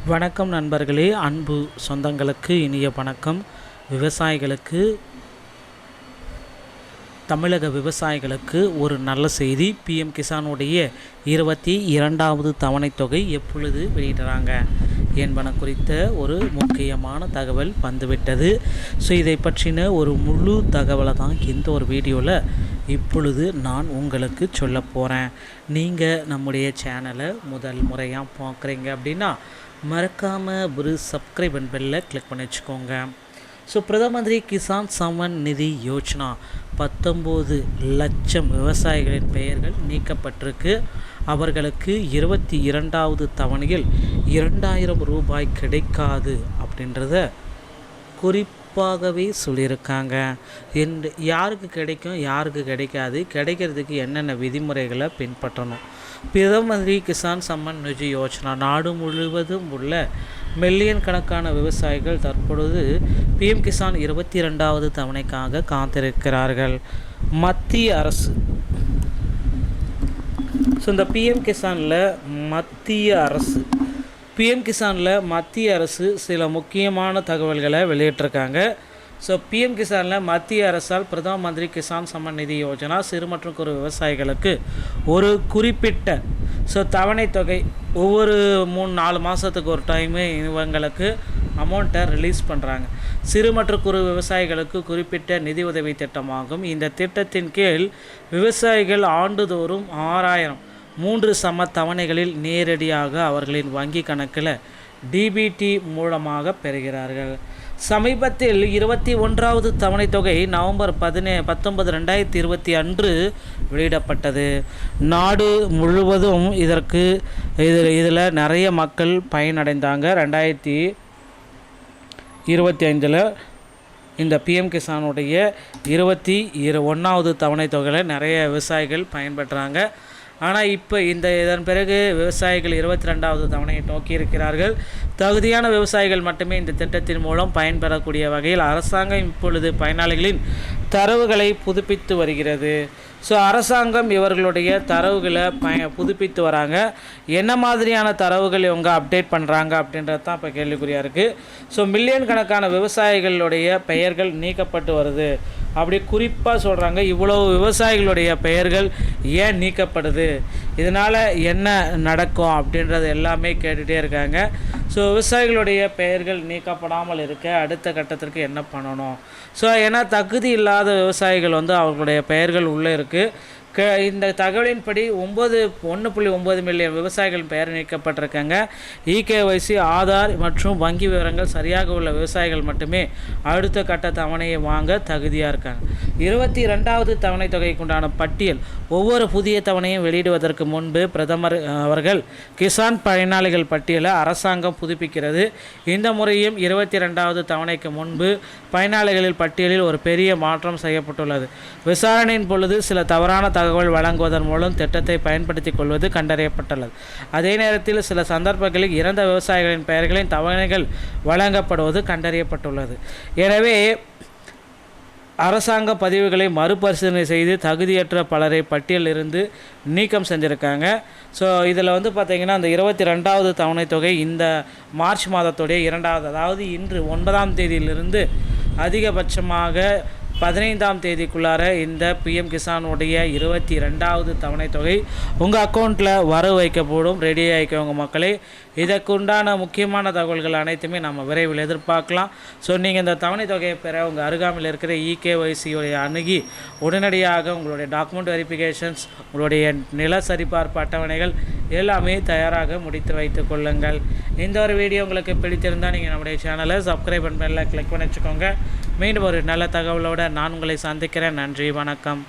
வணக்கம் நண்பர்களே, அன்பு சொந்தங்களுக்கு இனிய வணக்கம். விவசாயிகளுக்கு, தமிழக விவசாயிகளுக்கு ஒரு நல்ல செய்தி. பிஎம் கிசானுடைய 22வது தவணை தொகை எப்பொழுது வெளியிடுறாங்க என்பன குறித்த ஒரு முக்கியமான தகவல் வந்துவிட்டது. ஸோ இதை பற்றின ஒரு முழு தகவலை தான் இந்த ஒரு வீடியோவில் இப்பொழுது நான் உங்களுக்கு சொல்ல போகிறேன். நீங்கள் நம்முடைய சேனலை முதல் முறையாக பார்க்குறீங்க அப்படின்னா மறக்காமல் ஒரு சப்ஸ்கிரைப் அண்ட் பெல்லை கிளிக் பண்ணி வச்சுக்கோங்க. ஸோ பிரதம மந்திரி கிசான் சம்மன் நிதி யோஜனா 19 லட்சம் விவசாயிகளின் பெயர்கள் நீக்கப்பட்டிருக்கு. அவர்களுக்கு 22வது தவணையில் 2000 ரூபாய் கிடைக்காது அப்படின்றத குறிப்பாகவே சொல்லியிருக்காங்க. யாருக்கு கிடைக்கும், யாருக்கு கிடைக்காது, கிடைக்கிறதுக்கு என்னென்ன விதிமுறைகளை பின்பற்றணும். பிரதம மந்திரி கிசான் சம்மன் நிதி யோஜனா நாடு முழுவதும் உள்ள மில்லியன் கணக்கான விவசாயிகள் தற்பொழுது பிஎம் கிசான் 22வது தவணைக்காக காத்திருக்கிறார்கள். மத்திய அரசு இந்த பிஎம் கிசானில் மத்திய அரசு சில முக்கியமான தகவல்களை வெளியிட்டிருக்காங்க. ஸோ பிஎம் கிசானில் மத்திய அரசால் பிரதம மந்திரி கிசான் சம்மன் நிதி யோஜனா சிறு மற்றும் குறு விவசாயிகளுக்கு ஒரு குறிப்பிட்ட தவணை தொகை ஒவ்வொரு 3-4 மாதத்துக்கு ஒரு டைமு இவங்களுக்கு அமௌண்ட்டை ரிலீஸ் பண்ணுறாங்க. சிறு மற்றும் குறு விவசாயிகளுக்கு குறிப்பிட்ட நிதி உதவி திட்டமாகும். இந்த திட்டத்தின் கீழ் விவசாயிகள் ஆண்டுதோறும் 6000 3 சம தவணைகளில் நேரடியாக அவர்களின் வங்கி கணக்கில் டிபிடி மூலமாக பெறுகிறார்கள். சமீபத்தில் 21வது தவணை தொகை நவம்பர் 19, 2020 அன்று வெளியிடப்பட்டது. நாடு முழுவதும் இதில் நிறைய மக்கள் பயனடைந்தாங்க. 2025 இந்த பிஎம் கிசானுடைய 21வது தவணை தொகையில் நிறைய விவசாயிகள் பயன்பெற்றாங்க. ஆனால் இப்போ இதன் பிறகு விவசாயிகள் 22வது தவணையை நோக்கி இருக்கிறார்கள். தகுதியான விவசாயிகள் மட்டுமே இந்த திட்டத்தின் மூலம் பயன்பெறக்கூடிய வகையில் அரசாங்கம் இப்பொழுது பயனாளிகளின் தரவுகளை புதுப்பித்து வருகிறது. ஸோ அரசாங்கம் இவர்களுடைய தரவுகளை புதுப்பித்து வராங்க. என்ன மாதிரியான தரவுகள் இவங்க அப்டேட் பண்ணுறாங்க அப்படின்றது தான் இப்போ கேள்விக்குறியாக இருக்குது. ஸோ மில்லியன் கணக்கான விவசாயிகளுடைய பெயர்கள் நீக்கப்பட்டு வருது அப்படி குறிப்பாக சொல்கிறாங்க. இவ்வளோ விவசாயிகளுடைய பெயர்கள் ஏன் நீக்கப்படுது, இதனால் என்ன நடக்கும் அப்படின்றது எல்லாமே கேட்டுகிட்டே இருக்காங்க. ஸோ விவசாயிகளுடைய பெயர்கள் நீக்கப்படாமல் இருக்க அடுத்த கட்டத்திற்கு என்ன பண்ணணும். ஸோ ஏன்னா தகுதி இல்லாத விவசாயிகள் அவர்களுடைய பெயர்கள் உள்ளே இருக்குது. இந்த தகவலின்படி 1.9 மில்லியன் விவசாயிகள் பெயர் நீக்கப்பட்டிருக்காங்க. இகேஒய்சி, ஆதார் மற்றும் வங்கி விவரங்கள் சரியாக உள்ள விவசாயிகள் மட்டுமே அடுத்த கட்ட தவணையை வாங்க தகுதியாக இருக்காங்க. 22வது தவணை தொகைக்குண்டான பட்டியல் ஒவ்வொரு புதிய தவணையும் வெளியிடுவதற்கு முன்பு பிரதமர் அவர்கள் கிசான் பயனாளிகள் பட்டியலை அரசாங்கம் புதுப்பிக்கிறது. இந்த முறையும் 22வது தவணைக்கு முன்பு பயனாளிகளில் பட்டியலில் ஒரு பெரிய மாற்றம் செய்யப்பட்டுள்ளது. விசாரணையின் பொழுது சில தவறான தகவல் வழங்குவதன் மூலம் திட்டத்தை பயன்படுத்திக் கொள்வது கண்டறியப்பட்டுள்ளது. அதே நேரத்தில் சில சந்தர்ப்பங்களில் இறந்த விவசாயிகளின் பெயர்களின் தவணைகள் வழங்கப்படுவது கண்டறியப்பட்டுள்ளது. எனவே அரசாங்க பதிவுகளை மறுபரிசீலனை செய்து தகுதியற்ற பலரை பட்டியலிருந்து நீக்கம் செஞ்சுருக்காங்க. ஸோ இதில் பார்த்திங்கன்னா அந்த 22வது தவணை தொகை இந்த மார்ச் மாதத்துடைய 2வது, அதாவது இன்று 9ஆம் தேதியிலிருந்து அதிகபட்சமாக 15ஆம் தேதிக்குள்ளார இந்த பிஎம் கிசானுடைய 22வது தவணை தொகை உங்கள் அக்கௌண்ட்டில் வரவு வைக்கப்படும். ரெடி ஆகிக்கோங்க மக்களே. இதற்குண்டான முக்கியமான தகவல்கள் அனைத்துமே நம்ம விரைவில் எதிர்பார்க்கலாம். ஸோ நீங்கள் இந்த தவணை தொகையை பெற உங்கள் அருகாமையில் இருக்கிற இகேஒய்சியோடைய அணுகி உடனடியாக உங்களுடைய டாக்குமெண்ட் வெரிஃபிகேஷன்ஸ், உங்களுடைய நில சரிபார்ப்பு அட்டவணைகள் எல்லாமே தயாராக முடித்து வைத்து கொள்ளுங்கள். இந்த ஒரு வீடியோ உங்களுக்கு பிடித்திருந்தால் நீங்கள் நம்முடைய சேனலை சப்ஸ்கிரைப் பண்ணல கிளிக் பண்ணி வச்சுக்கோங்க. மீண்டும் ஒரு நல்ல தகவலோடு நான் உங்களை சந்திக்கிறேன். நன்றி, வணக்கம்.